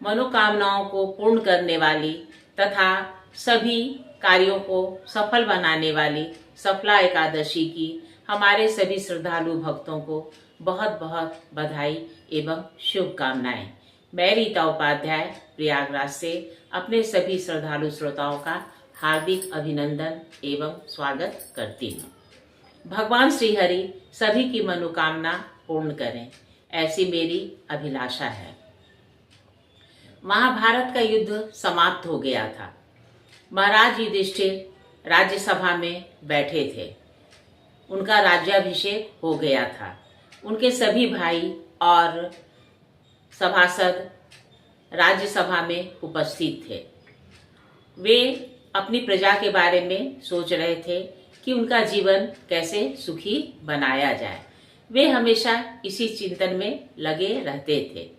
मनोकामनाओं को पूर्ण करने वाली तथा सभी कार्यों को सफल बनाने वाली सफला एकादशी की हमारे सभी श्रद्धालु भक्तों को बहुत बहुत बधाई एवं शुभकामनाएं। मैं रीता उपाध्याय प्रयागराज से अपने सभी श्रद्धालु श्रोताओं का हार्दिक अभिनंदन एवं स्वागत करती हूँ। भगवान श्री हरि सभी की मनोकामना पूर्ण करें, ऐसी मेरी अभिलाषा है। महाभारत का युद्ध समाप्त हो गया था। महाराज युधिष्ठिर राज्यसभा में बैठे थे। उनका राज्याभिषेक हो गया था। उनके सभी भाई और सभासद राज्यसभा में उपस्थित थे। वे अपनी प्रजा के बारे में सोच रहे थे कि उनका जीवन कैसे सुखी बनाया जाए। वे हमेशा इसी चिंतन में लगे रहते थे।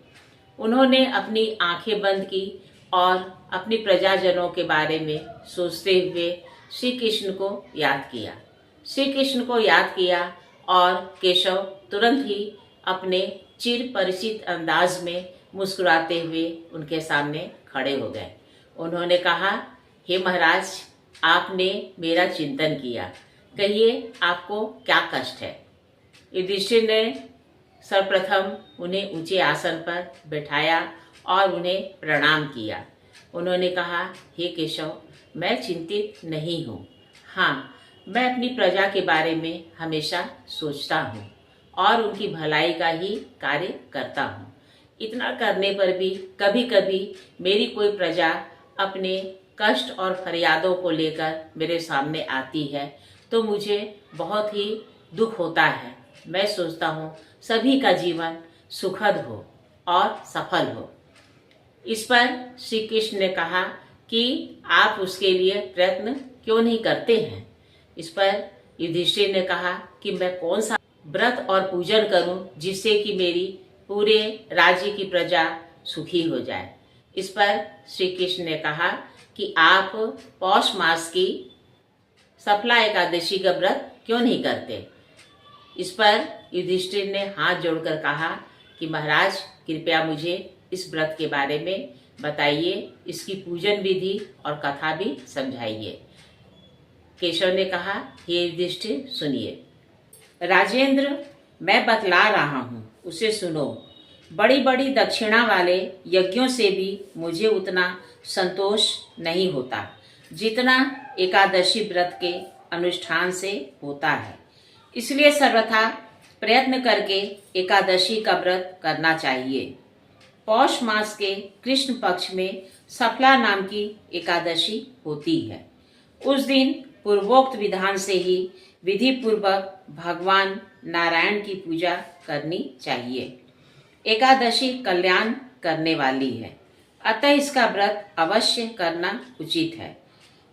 उन्होंने अपनी आंखें बंद की और अपनी प्रजाजनों के बारे में सोचते हुए श्री कृष्ण को याद किया। श्री कृष्ण को याद किया और केशव तुरंत ही अपने चिर परिचित अंदाज में मुस्कुराते हुए उनके सामने खड़े हो गए। उन्होंने कहा, हे महाराज, आपने मेरा चिंतन किया, कहिए आपको क्या कष्ट है। युधिष्ठिर ने सर्वप्रथम उन्हें ऊंचे आसन पर बैठाया और उन्हें प्रणाम किया। उन्होंने कहा, हे केशव, मैं चिंतित नहीं हूँ। हाँ, मैं अपनी प्रजा के बारे में हमेशा सोचता हूँ और उनकी भलाई का ही कार्य करता हूँ। इतना करने पर भी कभी कभी मेरी कोई प्रजा अपने कष्ट और फरियादों को लेकर मेरे सामने आती है तो मुझे बहुत ही दुख होता है। मैं सोचता हूँ सभी का जीवन सुखद हो और सफल हो। इस पर श्री कृष्ण ने कहा कि आप उसके लिए प्रयत्न क्यों नहीं करते हैं। इस पर युधिष्ठिर ने कहा कि मैं कौन सा व्रत और पूजन करूं जिससे कि मेरी पूरे राज्य की प्रजा सुखी हो जाए। इस पर श्री कृष्ण ने कहा कि आप पौष मास की सफला एकादशी का व्रत क्यों नहीं करते। इस पर युधिष्ठिर ने हाथ जोड़कर कहा कि महाराज, कृपया मुझे इस व्रत के बारे में बताइए, इसकी पूजन विधि और कथा भी समझाइए। केशव ने कहा, हे युधिष्ठिर, सुनिए। राजेंद्र, मैं बतला रहा हूँ, उसे सुनो। बड़ी बड़ी दक्षिणा वाले यज्ञों से भी मुझे उतना संतोष नहीं होता जितना एकादशी व्रत के अनुष्ठान से होता है। इसलिए सर्वथा प्रयत्न करके एकादशी का व्रत करना चाहिए। पौष मास के कृष्ण पक्ष में सफला नाम की एकादशी होती है। उस दिन पूर्वोक्त विधान से ही विधि पूर्वक भगवान नारायण की पूजा करनी चाहिए। एकादशी कल्याण करने वाली है, अतः इसका व्रत अवश्य करना उचित है।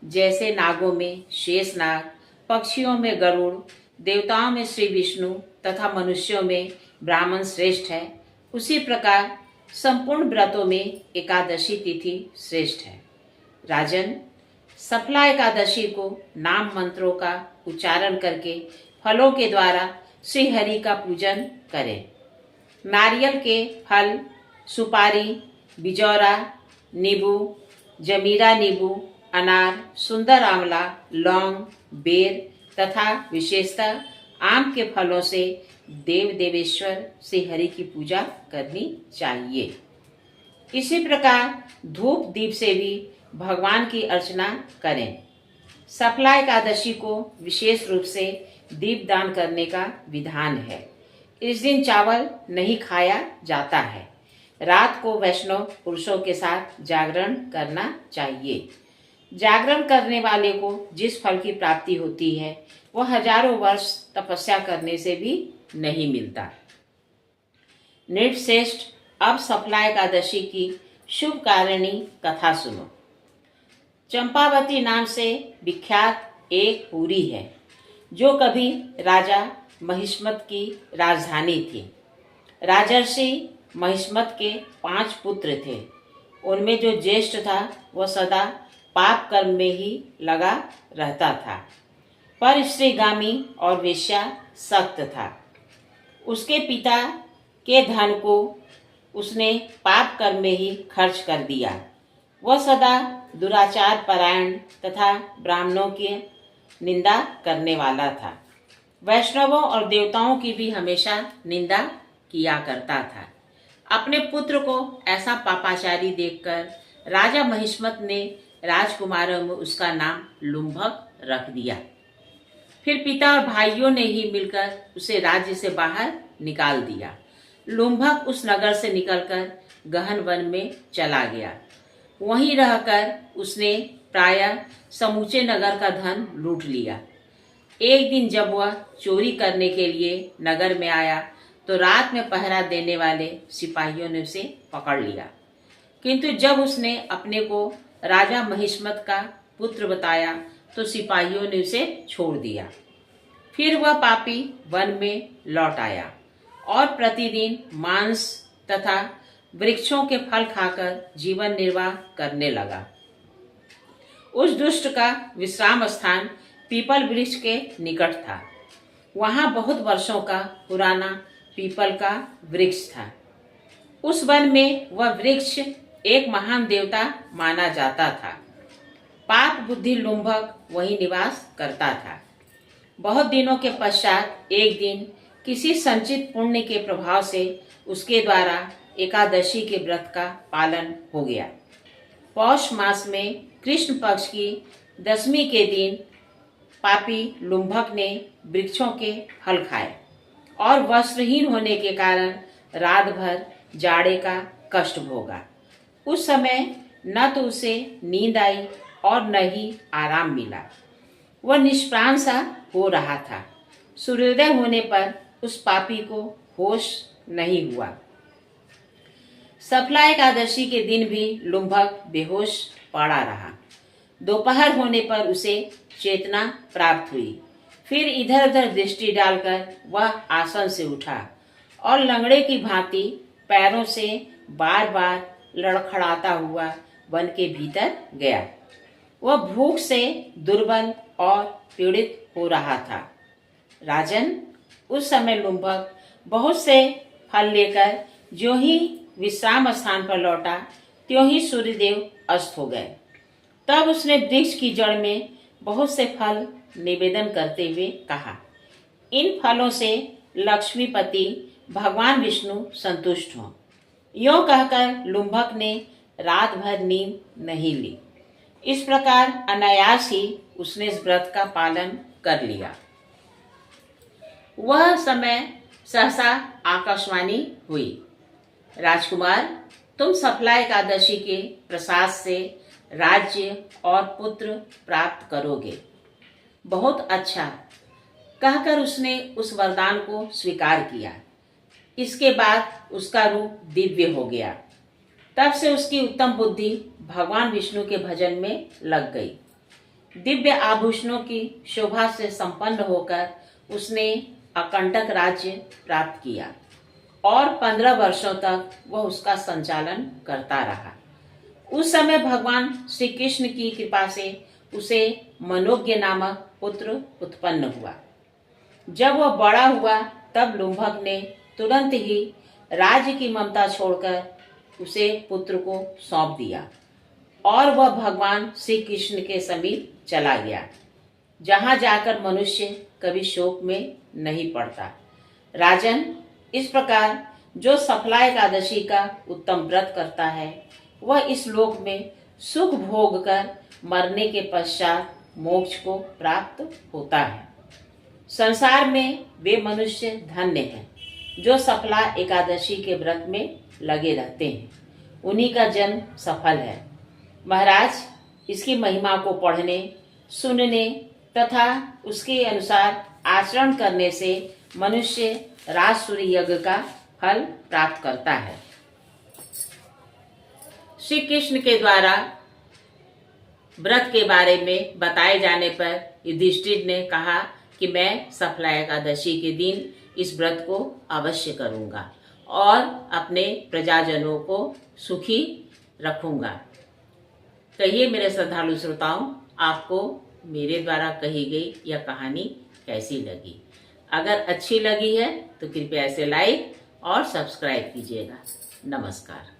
जैसे नागों में शेष नाग, पक्षियों में गरुड़, देवताओं में श्री विष्णु तथा मनुष्यों में ब्राह्मण श्रेष्ठ है, उसी प्रकार संपूर्ण व्रतों में एकादशी तिथि श्रेष्ठ है। राजन, सफला एकादशी को नाम मंत्रों का उच्चारण करके फलों के द्वारा श्री हरि का पूजन करें। नारियल के फल, सुपारी, बिजौरा, नींबू, जमीरा नींबू, अनार, सुंदर आंवला, लौंग, बेर तथा विशेषतः आम के फलों से देव देवेश्वर श्री हरि की पूजा करनी चाहिए। इसी प्रकार धूप दीप से भी भगवान की अर्चना करें। सफला एकादशी को विशेष रूप से दीपदान करने का विधान है। इस दिन चावल नहीं खाया जाता है। रात को वैष्णव पुरुषों के साथ जागरण करना चाहिए। जागरण करने वाले को जिस फल की प्राप्ति होती है वह हजारों वर्ष तपस्या करने से भी नहीं मिलता। नृपश्रेष्ठ, अब सफला एकादशी की शुभ कारिणी कथा सुनो। चंपावती नाम से विख्यात एक पुरी है जो कभी राजा महिष्मत की राजधानी थी। राजर्षि महिष्मत के 5 पुत्र थे। उनमें जो ज्येष्ठ था वह सदा पाप कर्म में ही लगा रहता था, पर स्त्रीगामी और वेश्या सख्त था। उसके पिता के धन को उसने पाप कर्म में ही खर्च कर दिया। वह सदा दुराचार परायण तथा ब्राह्मणों की निंदा करने वाला था। वैष्णवों और देवताओं की भी हमेशा निंदा किया करता था। अपने पुत्र को ऐसा पापाचारी देखकर राजा महिष्मत ने राजकुमारों में उसका नाम लुम्भक रख दिया। फिर पिता और भाइयों ने ही मिलकर उसे राज्य से बाहर निकाल दिया। लुम्भक उस नगर से निकलकर गहन वन में चला गया। वहीं रहकर उसने प्रायः समूचे नगर का धन लूट लिया। एक दिन जब वह चोरी करने के लिए नगर में आया तो रात में पहरा देने वाले सिपाहियों ने उसे पकड़ लिया, किंतु जब उसने अपने को राजा महिष्मत का पुत्र बताया तो सिपाहियों ने उसे छोड़ दिया। फिर वह पापी वन में लौट आया और प्रतिदिन मांस तथा वृक्षों के फल खाकर जीवन निर्वाह करने लगा। उस दुष्ट का विश्राम स्थान पीपल वृक्ष के निकट था। वहां बहुत वर्षों का पुराना पीपल का वृक्ष था। उस वन में वह वृक्ष एक महान देवता माना जाता था। पाप बुद्धि लुम्भक वहीं निवास करता था। बहुत दिनों के पश्चात एक दिन किसी संचित पुण्य के प्रभाव से उसके द्वारा एकादशी के व्रत का पालन हो गया। पौष मास में कृष्ण पक्ष की 10वीं के दिन पापी लुम्भक ने वृक्षों के फल खाए और वस्त्रहीन होने के कारण रात भर जाड़े का कष्ट भोगा। उस समय न तो उसे नींद आई और न ही आराम मिला। वह निष्प्राण सा हो रहा था। सूर्योदय होने पर उस पापी को होश नहीं हुआ। सफला एकादशी के दिन भी लुम्भक बेहोश पड़ा रहा। दोपहर होने पर उसे चेतना प्राप्त हुई। फिर इधर उधर दृष्टि डालकर वह आसन से उठा और लंगड़े की भांति पैरों से बार बार लड़खड़ाता हुआ वन के भीतर गया। वह भूख से दुर्बल और पीड़ित हो रहा था। राजन, उस समय लुम्भक बहुत से फल लेकर जो ही विश्राम स्थान पर लौटा त्यों ही सूर्यदेव अस्त हो गए। तब उसने वृक्ष की जड़ में बहुत से फल निवेदन करते हुए कहा, इन फलों से लक्ष्मीपति भगवान विष्णु संतुष्ट हों। यों कहकर लुम्भक ने रात भर नींद नहीं ली। इस प्रकार अनायास ही उसने इस व्रत का पालन कर लिया। वह समय सहसा आकाशवाणी हुई, राजकुमार, तुम सफला एकादशी के प्रसाद से राज्य और पुत्र प्राप्त करोगे। बहुत अच्छा, कहकर उसने उस वरदान को स्वीकार किया। इसके बाद उसका रूप दिव्य हो गया। तब से उसकी उत्तम बुद्धि भगवान विष्णु के भजन में लग गई। दिव्य आभूषणों की शोभा से संपन्न होकर उसने अकंटक राज्य प्राप्त किया और 15 वर्षों तक वह उसका संचालन करता रहा। उस समय भगवान श्री कृष्ण की कृपा से उसे मनोज्ञ नामक पुत्र उत्पन्न हुआ। जब वह बड़ा हुआ तब लुम्भक ने तुरंत ही राज्य की ममता छोड़कर उसे पुत्र को सौंप दिया और वह भगवान श्री कृष्ण के समीप चला गया, जहां जाकर मनुष्य कभी शोक में नहीं पड़ता। राजन, इस प्रकार जो सफला एकादशी का उत्तम व्रत करता है वह इस लोक में सुख भोग कर मरने के पश्चात मोक्ष को प्राप्त होता है। संसार में वे मनुष्य धन्य हैं जो सफला एकादशी के व्रत में लगे रहते हैं। उन्हीं का जन्म सफल है। महाराज, इसकी महिमा को पढ़ने, सुनने तथा उसके अनुसार आचरण करने से मनुष्य राजसूय यज्ञ का फल प्राप्त करता है। श्री कृष्ण के द्वारा व्रत के बारे में बताए जाने पर युधिष्ठिर ने कहा कि मैं सफला एकादशी के दिन इस व्रत को अवश्य करूंगा और अपने प्रजाजनों को सुखी रखूंगा। कहिए मेरे श्रद्धालु श्रोताओं, आपको मेरे द्वारा कही गई यह कहानी कैसी लगी? अगर अच्छी लगी है तो कृपया इसे लाइक और सब्सक्राइब कीजिएगा। नमस्कार।